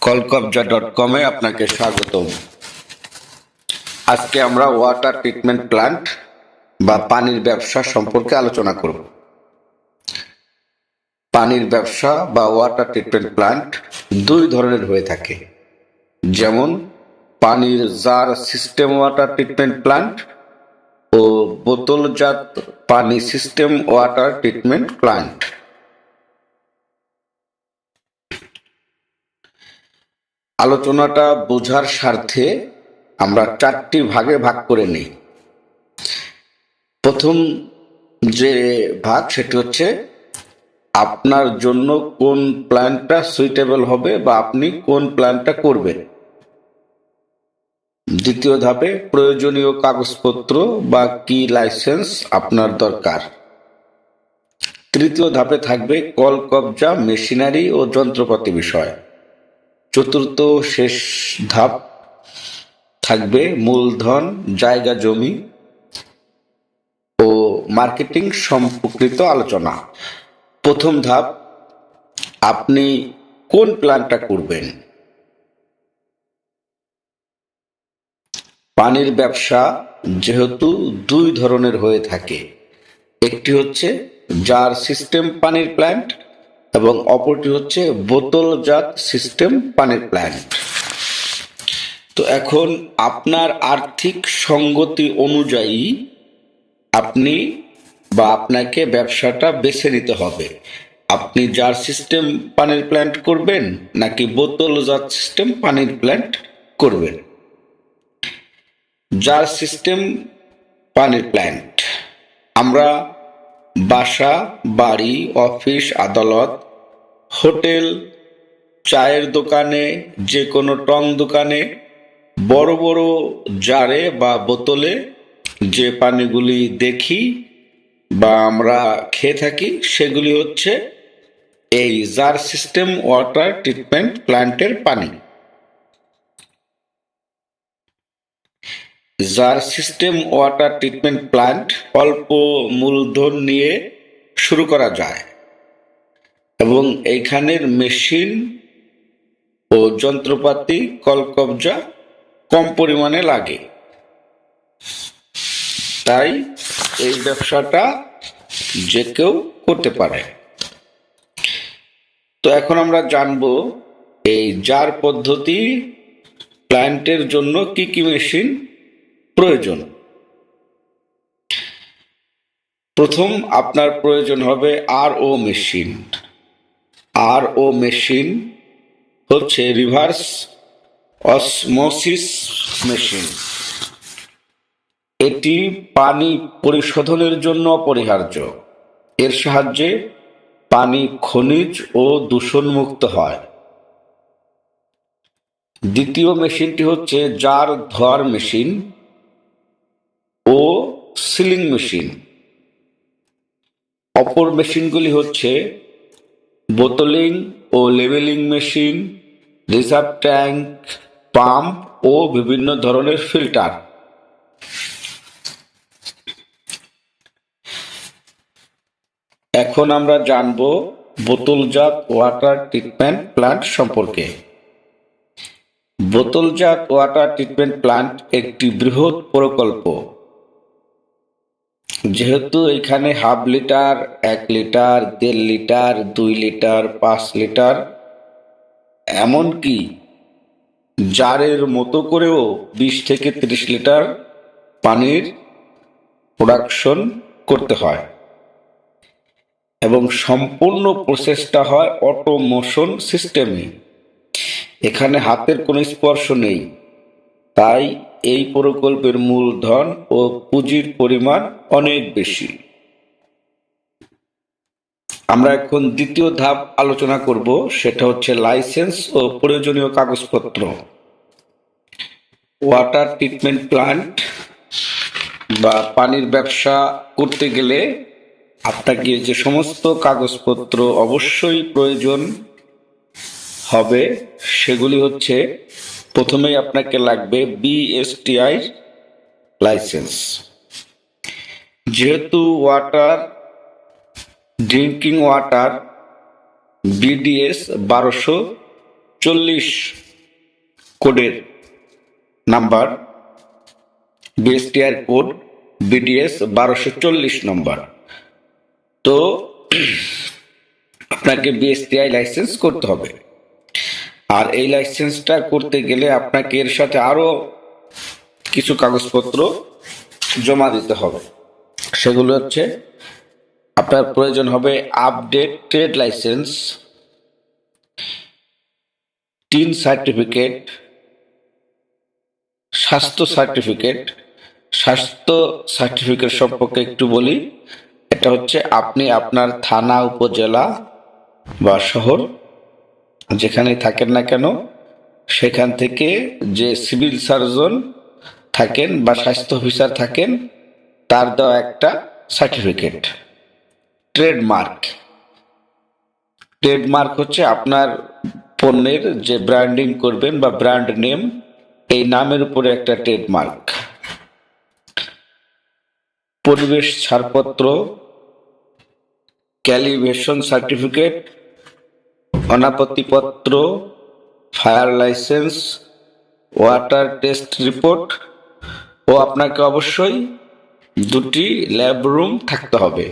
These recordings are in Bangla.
কলকবজা.com আপনাকে স্বাগতম। আজকে আমরা ওয়াটার ট্রিটমেন্ট প্ল্যান্ট বা পানির ব্যবসা সম্পর্কে আলোচনা করব। পানির ব্যবসা বা ওয়াটার ট্রিটমেন্ট প্ল্যান্ট দুই ধরনের হয়ে থাকে, যেমন পানির jar system water treatment plant ও বোতলজাত পানি সিস্টেম ওয়াটার ট্রিটমেন্ট প্ল্যান্ট। আলোচনাটা বোঝার স্বার্থে আমরা চারটি ভাগে ভাগ করে নিই। প্রথম যে ভাগ সেটি হচ্ছে আপনার জন্য কোন প্ল্যানটা সুইটেবল হবে বা আপনি কোন প্ল্যানটা করবেন। দ্বিতীয় ধাপে প্রয়োজনীয় কাগজপত্র বা কি লাইসেন্স আপনার দরকার। তৃতীয় ধাপে থাকবে কলকবজা মেশিনারি ও যন্ত্রপাতি বিষয়। চতুর্থ শেষ ধাপ থাকবে মূলধন, জায়গা জমি ও মার্কেটিং সম্পর্কিত আলোচনা। প্রথম ধাপ, আপনি কোন প্ল্যানটা করবেন। পানির ব্যবসা যেহেতু দুই ধরনের হয়ে থাকে, একটি হচ্ছে জার সিস্টেম পানির প্ল্যান্ট এবং অপরটি হচ্ছে বোতলজাত সিস্টেম পানির প্ল্যান্ট। তো এখন আপনার আর্থিক সঙ্গতি অনুযায়ী আপনি বা আপনাকে ব্যবসাটা বেছে নিতে হবে। আপনি জার সিস্টেম পানির প্ল্যান্ট করবেন নাকি বোতলজাত সিস্টেম পানির প্ল্যান্ট করবেন। জার সিস্টেম পানির প্ল্যান্ট আমরা বাসা, বাড়ি, অফিস, আদালত, হোটেল, চায়ের দোকানে, যে কোনো টং দোকানে বড় বড় জারে বা বোতলে যে পানিগুলি দেখি বা আমরা খেয়ে থাকি সেগুলি হচ্ছে এই জার সিস্টেম ওয়াটার ট্রিটমেন্ট প্ল্যান্টের পানি। Jar system water treatment plant অল্প মূলধন নিয়ে শুরু করা যায় এবং এইখানের মেশিন ও যন্ত্রপাতি কলকবজা কম পরিমাণে লাগে, তাই এই ব্যবসাটা যে কেউ করতে পারে। তো এখন আমরা জানবো এই জার পদ্ধতি প্ল্যান্টের জন্য কি কি মেশিন প্রয়োজন। প্রথম আপনার প্রয়োজন হবে RO মেশিন। RO মেশিন হচ্ছে রিভার্স অসমোসিস মেশিন। এটি পানি পরিশোধনের জন্য অপরিহার্য। এর সাহায্যে পানি খনিজ ও দূষণমুক্ত হয়। দ্বিতীয় মেশিনটি হচ্ছে জার ধোয়ার মেশিন ও সিলিং মেশিন। অপর মেশিনগুলি হচ্ছে বোতলিং ও labelling machine, reserve tank, pump ও বিভিন্ন ধরনের ফিল্টার। এখন আমরা জানব বোতলজাত ওয়াটার ট্রিটমেন্ট প্ল্যান্ট সম্পর্কে। বোতলজাত ওয়াটার ট্রিটমেন্ট প্ল্যান্ট একটি বৃহৎ প্রকল্প, যেহেতু এখানে 1/2 litre, 1 litre, 1.5 litre, 2 litre, 5 litre, এমনকি জারের মতো করেও 20 থেকে 30 লিটার পানির প্রোডাকশন করতে হয় এবং সম্পূর্ণ প্রসেসটা হয় অটোমেশন সিস্টেমে। এখানে হাতের কোনো স্পর্শ নেই, তাই এই প্রকল্পের মূলধন ও পুঁজির পরিমাণ অনেক বেশি। আমরা এখন দ্বিতীয় ধাপ আলোচনা করব, সেটা হচ্ছে লাইসেন্স ও প্রয়োজনীয় কাগজপত্র। ওয়াটার ট্রিটমেন্ট প্ল্যান্ট বা পানির ব্যবসা করতে গেলে আপনাকে যে সমস্ত কাগজপত্র অবশ্যই প্রয়োজন হবে সেগুলি হচ্ছে, প্রথমেই আপনাকে লাগবে BSTI লাইসেন্স। যেহেতু ওয়াটার ড্রিঙ্কিং ওয়াটার BDS 1200 1240 কোডের নাম্বার, বিএসটিআই কোড বিডিএস 1240 নম্বর। তো আপনাকে বিএসটিআই লাইসেন্স করতে হবে। আর এই লাইসেন্সটা করতে গেলে আপনাকে এর সাথে আরো কিছু কাগজপত্র জমা দিতে হবে। সেগুলো হচ্ছে, আপনার প্রয়োজন হবে update trade licence, tin certificate, স্বাস্থ্য সার্টিফিকেট। স্বাস্থ্য সার্টিফিকেট সম্পর্কে একটু বলি। এটা হচ্ছে আপনি আপনার থানা, উপজেলা বা শহর যেখানে থাকেন না কেন, সেখান থেকে যে সিভিল সার্জন থাকেন বা স্বাস্থ্য অফিসার থাকেন, তার দেওয়া একটা সার্টিফিকেট। ট্রেডমার্ক হচ্ছে আপনার পণ্যের যে ব্র্যান্ডিং করবেন বা ব্র্যান্ড নেম, এই নামের উপরে একটা ট্রেডমার্ক। পরিবেশ ছাড়পত্র, ক্যালিব্রেশন সার্টিফিকেট, অনাপত্তিপত্র, fire licence, water test report, ও আপনাকে অবশ্যই 2টি ল্যাব রুম থাকতে হবে।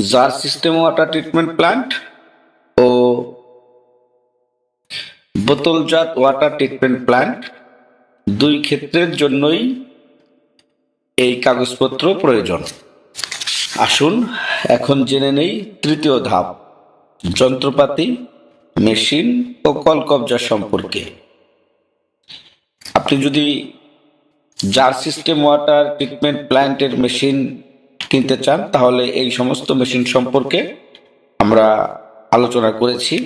Jar system water treatment plant ও বোতলজাত ওয়াটার ট্রিটমেন্ট প্ল্যান্ট, 2 ক্ষেত্রের জন্যই এই কাগজপত্র প্রয়োজন। আসুন এখন জেনে নেই তৃতীয় ধাপ, যন্ত্রপাতি, মেশিন ও কলকবজা সম্পর্কে। আপনি যদি জার সিস্টেম ওয়াটার ট্রিটমেন্ট প্ল্যান্টের মেশিন কিনতে চান, তাহলে এই সমস্ত মেশিন সম্পর্কে আমরা আলোচনা করেছি,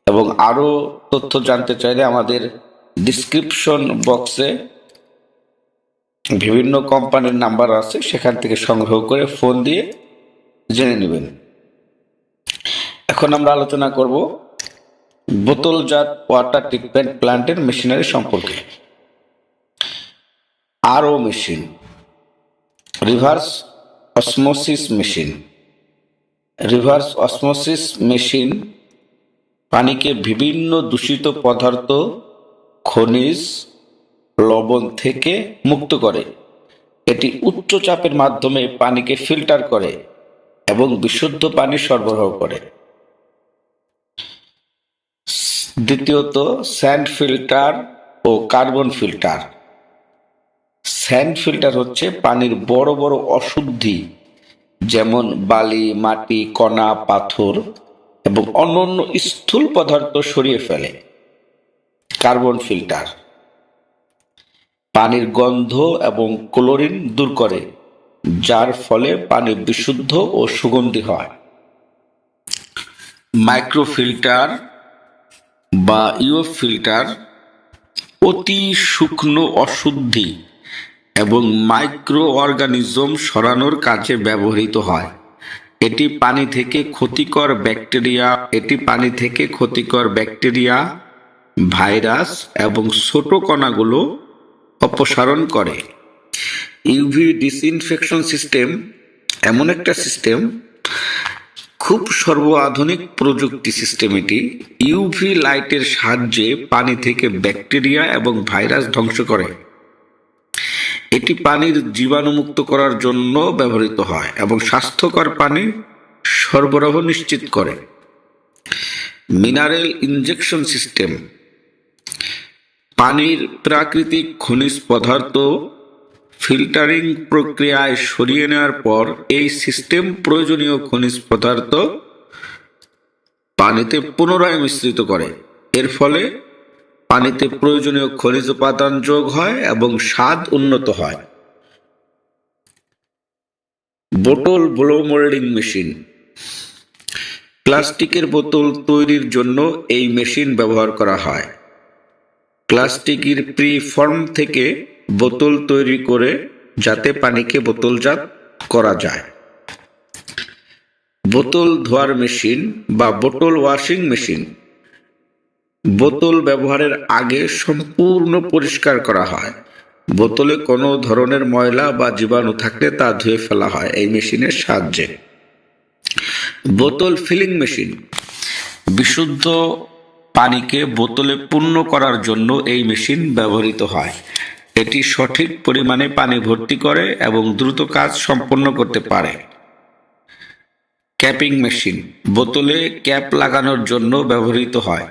এবং আরো তথ্য জানতে চাইলে আমাদের ডিসক্রিপশন বক্সে বিভিন্ন কোম্পানির নাম্বার আছে, সেখান থেকে সংগ্রহ করে ফোন দিয়ে জেনে নেবেন। এখন আমরা আলোচনা করব বোতলজাত ওয়াটার ট্রিটমেন্ট প্ল্যান্টের মেশিনারি সম্পর্কে। আরও machine, reverse osmosis machine. Reverse osmosis machine পানিকে বিভিন্ন দূষিত পদার্থ, খনিজ, লবণ থেকে মুক্ত করে। এটি উচ্চ চাপের মাধ্যমে পানিকে ফিল্টার করে এবং বিশুদ্ধ পানি সরবরাহ করে। দ্বিতীয়ত, স্যান্ড ফিল্টার ও কার্বন ফিল্টার। স্যান্ড ফিল্টার হচ্ছে পানির বড় বড় অশুদ্ধি, যেমন বালি, মাটি, কণা, পাথর এবং অন্যান্য স্থূল পদার্থ সরিয়ে ফেলে। কার্বন ফিল্টার পানির গন্ধ এবং ক্লোরিন দূর করে, যার ফলে পানি বিশুদ্ধ ও সুগন্ধি হয়। মাইক্রোফিল্টার বা ইও ফিল্টার অতি শুকনো অশুদ্ধি এবং মাইক্রো অর্গানিজম সরানোর কাজে ব্যবহৃত হয়। এটি পানি থেকে ক্ষতিকর ব্যাকটেরিয়া, ভাইরাস এবং ছোট কণাগুলো অপসারণ করে। ইউভি ডিসইনফেকশন সিস্টেম এমন একটা সিস্টেম, খুব সর্বাধুনিক প্রযুক্তি সিস্টেম। এটি ইউভি লাইটের সাহায্যে পানি থেকে ব্যাকটেরিয়া এবং ভাইরাস ধ্বংস করে। এটি পানির জীবাণুমুক্ত করার জন্য ব্যবহৃত হয় এবং স্বাস্থ্যকর পানি সরবরাহ নিশ্চিত করে। মিনারেল ইনজেকশন সিস্টেম পানির প্রাকৃতিক খনিজ পদার্থ ফিল্টারিং প্রক্রিয়ায় সরিয়ে নেওয়ার পর এই সিস্টেম প্রয়োজনীয় খনিজ পদার্থ পানিতে পুনরায় মিশ্রিত করে। এর ফলে পানিতে প্রয়োজনীয় খনিজ উপাদান যোগ হয় এবং স্বাদ উন্নত হয়। বোতল ব্লো মোল্ডিং মেশিন। প্লাস্টিকের বোতল তৈরির জন্য এই মেশিন ব্যবহার করা হয়। প্লাস্টিকের প্রি ফর্ম থেকে বোতল তৈরি করে, যাতে পানিকে বোতলজাত করা যায়। বোতল ধোয়ার মেশিন বা বোতল ওয়াশিং মেশিন। বোতল ব্যবহারের আগে সম্পূর্ণ পরিষ্কার করা হয়। বোতলে কোনো ধরনের ময়লা বা জীবাণু থাকলে তা ধুয়ে ফেলা হয় এই মেশিনের সাহায্যে। বোতল ফিলিং মেশিন। বিশুদ্ধ পানিকে বোতলে পূর্ণ করার জন্য এই মেশিন ব্যবহৃত হয়। এটি সঠিক পরিমাণে পানি ভর্তি করে এবং দ্রুত কাজ সম্পন্ন করতে পারে। ক্যাপিং মেশিন বোতলে ক্যাপ লাগানোর জন্য ব্যবহৃত হয়।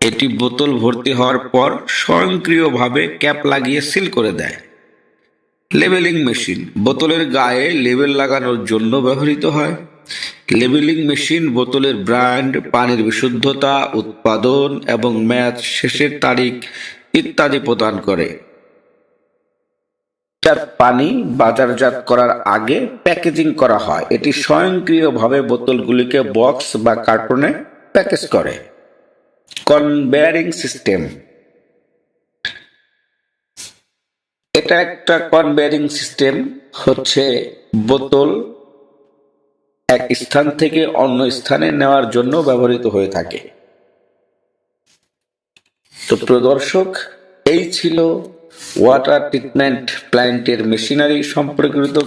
এটি বোতল ভর্তি হওয়ার পর স্বয়ংক্রিয়ভাবে ক্যাপ লাগিয়ে সিল করে দেয়। লেবেলিং মেশিন বোতলের গায়ে লেবেল লাগানোর জন্য ব্যবহৃত হয়। লেবেলিং মেশিন বোতলের ব্র্যান্ড, পানির বিশুদ্ধতা, উৎপাদন এবং মেয়াদ শেষের তারিখ ইত্যাদি প্রদান করে। পানি বাজারজাত করার আগে প্যাকেজিং করা হয়। এটি স্বয়ংক্রিয়ভাবে বোতলগুলিকে বক্স বা কার্টুনে প্যাকেজ করে। কনভেয়ারিং সিস্টেম এটা একটা কনভেয়ারিং সিস্টেম হচ্ছে বোতল এক স্থান থেকে অন্য স্থানে নেওয়ার জন্য ব্যবহৃত হয়ে থাকে। তো প্রিয় দর্শক, এই ছিল ওয়াটার ট্রিটমেন্ট প্ল্যান্টের মেশিনারি সম্পর্কিত